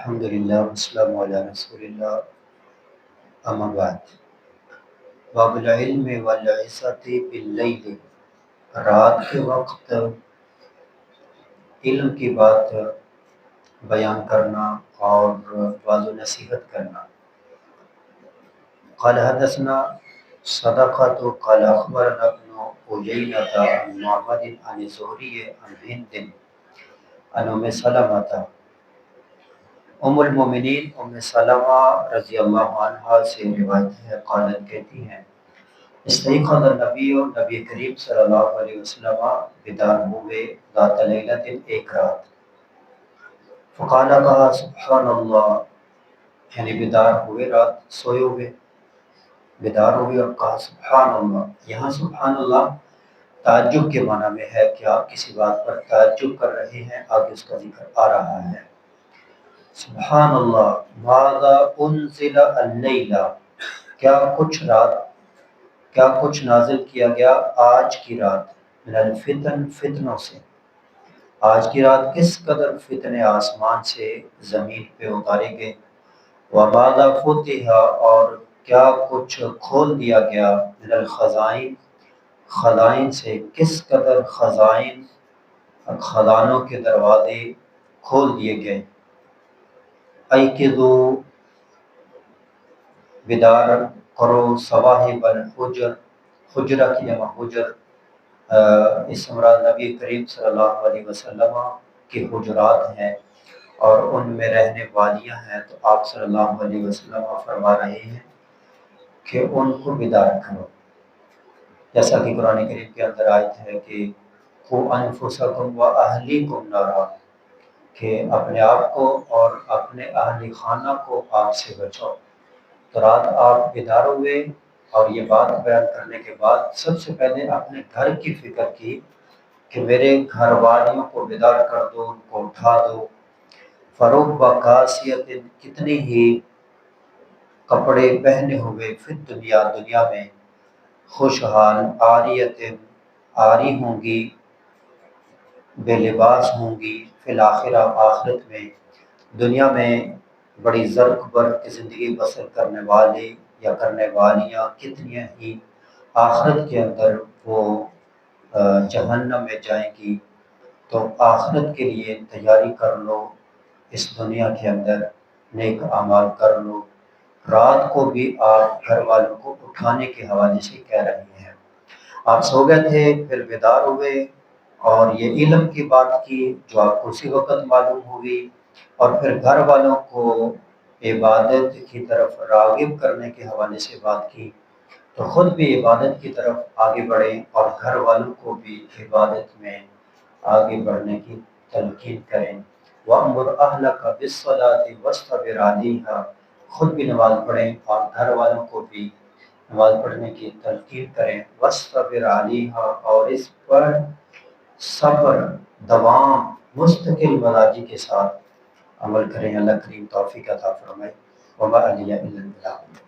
الحمدللہ والسلام علی رسول اللہ، اما بعد۔ باب العلم والعظۃ باللیل، رات کے وقت علم کی بات بیان کرنا اور وعظ و نصیحت کرنا۔ قال حدثنا صدقۃ قال اخبرنا ابن عیینۃ عن معبد عن الزہری عن ہند عن ام سلمۃ، ام المومنین ام سلمہ رضی اللہ عنہا سے روایت ہے، قالت کہتی ہیں، استيقظ النبی، نبی کریم صلی اللہ علیہ وسلم بیدار ہوئے، ذات لیلۃ، ایک رات، فقال، کہا، سبحان اللہ، یعنی بیدار ہوئے، رات سوئے ہوئے بیدار ہوئے اور کہا سبحان اللہ۔ یہاں سبحان اللہ تعجب کے معنی میں ہے کہ آپ کسی بات پر تعجب کر رہے ہیں، آگے اس کا ذکر آ رہا ہے۔ سبحان اللہ، ماذا انزل اللیلہ، کیا کچھ نازل کیا گیا آج کی رات، من الفتن، فتنوں سے۔ آج کی رات کس قدر فتنے آسمان سے زمین پہ اتارے گئے۔ وماذا فتح، اور کیا کچھ کھول دیا گیا، من الخزائن، خزائن سے، کس قدر خزائن، خزانوں کے دروازے کھول دیے گئے۔ ایقظوا، بیدار کرو، صواحب الحجر، حجرہ کی جمع حجر، اس مراد نبی کریم صلی اللہ علیہ وسلم کی حجرات ہیں اور ان میں رہنے والیاں ہیں، تو آپ صلی اللہ علیہ وسلم فرما رہے ہیں کہ ان کو بیدار کرو، جیسا کہ قرآن کریم کے اندر آیت ہے کہ قوا انفسکم واہلیکم نارا، کہ اپنے آپ کو اور اپنے اہل خانہ کو آگ سے بچاؤ۔ تو رات آپ بیدار ہوئے اور یہ بات بیان کرنے کے بعد سب سے پہلے اپنے گھر کی فکر کی کہ میرے گھر والیوں کو بیدار کر دو، ان کو اٹھا دو۔ فرب کاسیت، کتنی ہی کپڑے پہنے ہوئے، فی دنیا، دنیا میں، خوشحال، عاریت، عاری ہوں گی، بے لباس ہوں گی، فی الآخرہ، آخرت میں، دنیا میں بڑی زرق برق کی زندگی بسر کرنے والے یا کرنے والیاں کتنی ہی آخرت کے اندر وہ جہنم میں جائیں گی۔ تو آخرت کے لیے تیاری کر لو، اس دنیا کے اندر نیک اعمال کر لو۔ رات کو بھی آپ گھر والوں کو اٹھانے کے حوالے سے کہہ رہے ہیں۔ آپ سو گئے تھے، پھر بیدار ہوئے اور یہ علم کی بات کی جو آپ کو اسی وقت معلوم ہوئی، اور پھر گھر والوں کو عبادت کی طرف راغب کرنے کے حوالے سے بات کی، تو خود بھی عبادت کی طرف آگے بڑھیں اور گھر والوں کو بھی عبادت میں آگے بڑھنے کی تلقین کریں۔ وَأْمُرْ أَهْلَكَ بِالصَّلَاةِ وَاصْطَبِرْ عَلَيْهَا، خود بھی نماز پڑھیں اور گھر والوں کو بھی نماز پڑھنے کی تلقین کریں۔ وَاصْطَبِرْ عَلَيْهَا، اور اس پر صبر، دوام، مستقل مزاجی کے ساتھ عمل کریں۔ اللہ کریم توفیق عطا فرمائے۔ وَمَا عَلَيَّ إِلَّا الْبَلَاغُ۔